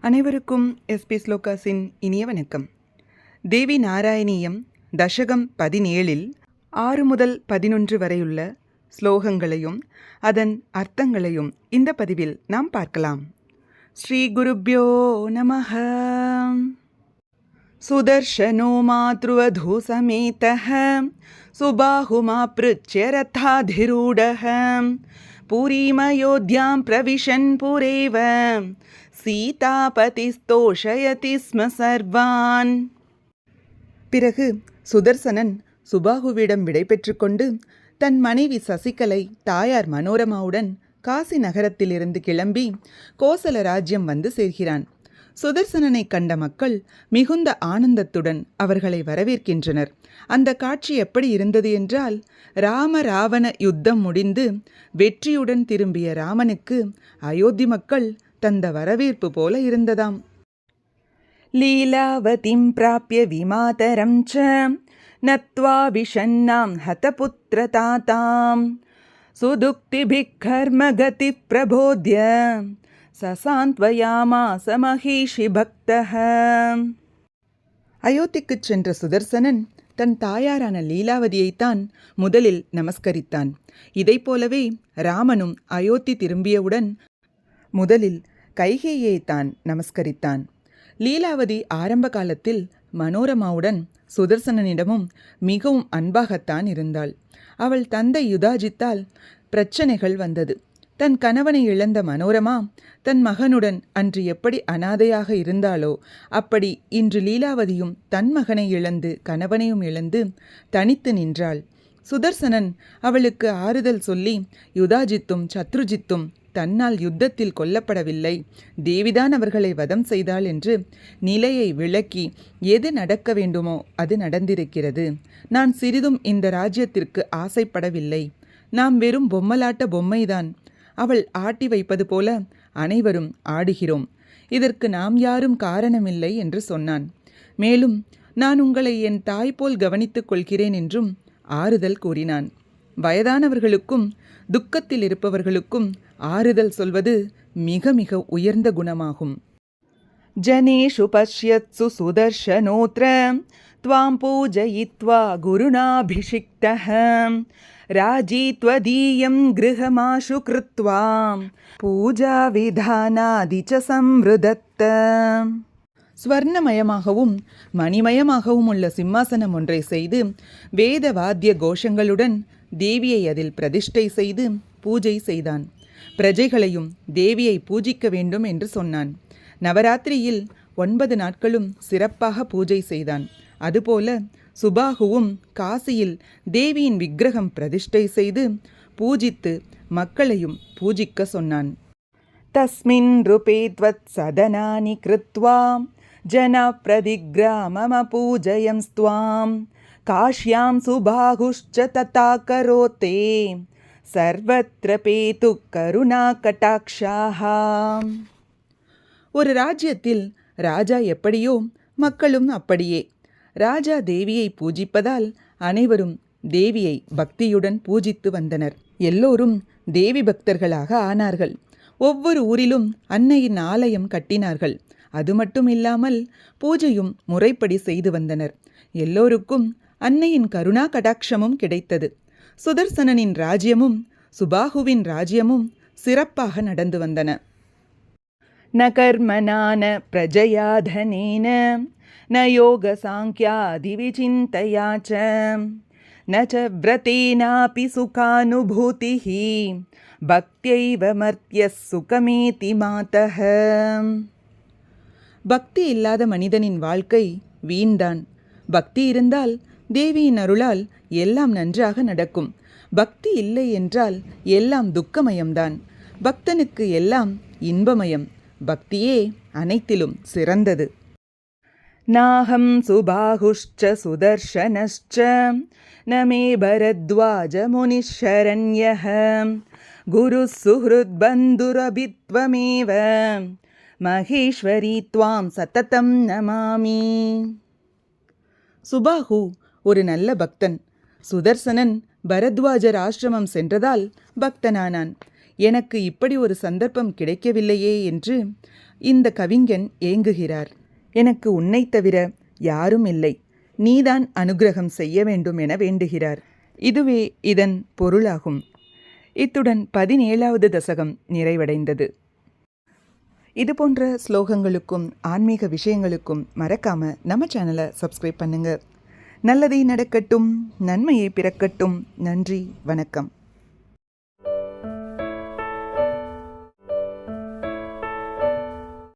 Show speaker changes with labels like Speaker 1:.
Speaker 1: அனைவருக்கும் எஸ்பி ஸ்லோகாஸின் இனிய வணக்கம். தேவி நாராயணியம் தசகம் 17 6 முதல் 11 வரையுள்ள ஸ்லோகங்களையும் அதன் அர்த்தங்களையும் இந்த பதிவில் நாம் பார்க்கலாம். ஸ்ரீ குருப்யோ நமஹ. சுதர்ஷனோ மாத்ருவதூ சமேதஹ சுபாஹுமாப்ருச்ய ரதாதிரூடஹ புரீமயோத்யாம் பிரவிஷன் புரேவ சீதாபதிஸ்தோஷயதி ஸ்ம சர்வான். பிறகு சுதர்சனன் சுபாகுவிடம் விடை பெற்றுக்கொண்டு தன் மனைவி சசிகலை தாயார் மனோரமாவுடன் காசி நகரத்திலிருந்து கிளம்பி கோசல ராஜ்யம் வந்து சேர்கிறான். சுதர்சனனை கண்ட மக்கள் மிகுந்த ஆனந்தத்துடன் அவர்களை வரவேற்கின்றனர். அந்த காட்சி எப்படி இருந்தது என்றால், ராம ராவண யுத்தம் முடிந்து வெற்றியுடன் திரும்பிய ராமனுக்கு அயோத்தி மக்கள் தந்த வரவேற்பு போல இருந்ததாம். லீலாவதிம் பிராப்ய விமாதரம் ச நத்வா விஷன்னாம் ஹதபுத்ர தாதாம் சுதுக்திபிக் கர்மகதி பிரபோத்ய சசாந்த்வயாமாஸ மஹீஷி பக்தஹ. அயோத்திக்குச் சென்ற சுதர்சனன் தன் தாயாரான லீலாவதியைத்தான் முதலில் நமஸ்கரித்தான். இதைப்போலவே ராமனும் அயோத்தி திரும்பியவுடன் முதலில் கைகேயியைத்தான் நமஸ்கரித்தான். லீலாவதி ஆரம்ப காலத்தில் மனோரமாவுடன் சுதர்சனனிடமும் மிகவும் அன்பாகத்தான் இருந்தாள். அவள் தந்தை யுதாஜித்தால் பிரச்சனைகள் வந்தது. தன் கணவனை இழந்த மனோரமா தன் மகனுடன் அன்று எப்படி அனாதையாக இருந்தாளோ அப்படி இன்று லீலாவதியும் தன் மகனை இழந்து கணவனையும் இழந்து தனித்து நின்றாள். சுதர்சனன் அவளுக்கு ஆறுதல் சொல்லி, யுதாஜித்தும் சத்ருஜித்தும் தன்னால் யுத்தத்தில் கொல்லப்படவில்லை, தேவிதான் அவர்களை வதம் செய்தாள் என்று நிலையை விளக்கி, எது நடக்க வேண்டுமோ அது நடந்திருக்கிறது. நான் சிறிதும் இந்த ராஜ்யத்திற்கு ஆசைப்படவில்லை. நாம் வெறும் பொம்மலாட்ட பொம்மைதான். அவள் ஆட்டி வைப்பது போல அனைவரும் ஆடுகிறோம். இதற்கு நாம் யாரும் காரணமில்லை என்று சொன்னான். மேலும் நான் உங்களை என் தாய் போல் கவனித்துக் கொள்கிறேன் என்றும் ஆறுதல் கூறினான். வயதானவர்களுக்கும் துக்கத்தில் இருப்பவர்களுக்கும் ஆறுதல் சொல்வது மிக மிக உயர்ந்த குணமாகும். ஜனேஷு பஷ்யத்சு சுதர்ஷனோத்ர த்வாம் பூஜயித்வா குருணாபிஷிக்தஹ ராஜீத்வதீயம் கிருஹமாஷு கிருத்வா பூஜா விதானாதி ச சம்ருதத்த. ஸ்வர்ணமயமாகவும் மணிமயமாகவும் உள்ள சிம்மாசனம் ஒன்றை செய்து வேத வாத்திய கோஷங்களுடன் தேவியை அதில் பிரதிஷ்டை செய்து பூஜை செய்தான். பிரஜைகளையும் தேவியை பூஜிக்க வேண்டும் என்று சொன்னான். நவராத்திரியில் 9 நாட்களும் சிறப்பாக பூஜை செய்தான். அதுபோல சுபாகுவும் காசியில் தேவியின் விக்கிரகம் பிரதிஷ்டை செய்து பூஜித்து மக்களையும் பூஜிக்க சொன்னான். தஸ்மின் ரூபே த்வத் சதனானி கிருத்வா ஜன பிரதிக்ராமம பூஜயம் ஸ்துவாம் காஷ்யாம் சுபாகுஷ்ச ததா கரோதே சர்வத்ர பேது கருணா கடாக்ஷாஹ. ஒரு ராஜ்யத்தில் ராஜா எப்படியோ மக்களும் அப்படியே. ராஜா தேவியை பூஜிப்பதால் அனைவரும் தேவியை பக்தியுடன் பூஜித்து வந்தனர். எல்லோரும் தேவி பக்தர்களாக ஆனார்கள். ஒவ்வொரு ஊரிலும் அன்னையின் ஆலயம் கட்டினார்கள். அது மட்டும் இல்லாமல் பூஜையும் முறைப்படி செய்து வந்தனர். எல்லோருக்கும் அன்னையின் கருணா கடாட்சமும் கிடைத்தது. சுதர்சனனின் ராஜ்யமும் சுபாகுவின் ராஜ்யமும் சிறப்பாக நடந்து வந்தன. ந கர்மனான பிரஜயாதனேன ந யோக சாங்கியாதி விசிந்தயா ச ந ச வ்ரதேனாபி சுகானுபூதிஹி பக்த்யைவ மர்த்யஸ் சுகமேதி மாதஹ. பக்தி இல்லாத மனிதனின் வாழ்க்கை வீண்தான். பக்தி இருந்தால் தேவியின் அருளால் எல்லாம் நன்றாக நடக்கும். பக்தி இல்லை என்றால் எல்லாம் துக்கமயம்தான். பக்தனுக்கு எல்லாம் இன்பமயம். பக்தியே அனைத்திலும் சிறந்தது. நாஹம் சுபாகுஷ்ச சுதர்ஷனஸ்ச நமே பரத்வாஜ முனிஷரண்யஹ குரு சுஹ்ருத் பந்துரபித்வமேவ மகேஸ்வரி த்வாம் சததம் நமாமி. சுபாகு ஒரு நல்ல பக்தன். சுதர்சனன் பரத்வாஜர் ஆசிரமம் சென்றதால் பக்தனானான். எனக்கு இப்படி ஒரு சந்தர்ப்பம் கிடைக்கவில்லையே என்று இந்த கவிஞன் ஏங்குகிறார். எனக்கு உன்னைத் தவிர யாரும் இல்லை, நீதான் அனுக்கிரகம் செய்ய வேண்டும் என வேண்டுகிறார். இதுவே இதன் பொருளாகும். இத்துடன் 17வது தசகம் நிறைவடைந்தது. இது போன்ற ஸ்லோகங்களுக்கும் ஆன்மீக விஷயங்களுக்கும் மறக்காம நம்ம சேனலை சப்ஸ்கிரைப் பண்ணுங்க. நல்லதே நடக்கட்டும், நன்மையே பிறக்கட்டும். நன்றி, வணக்கம்.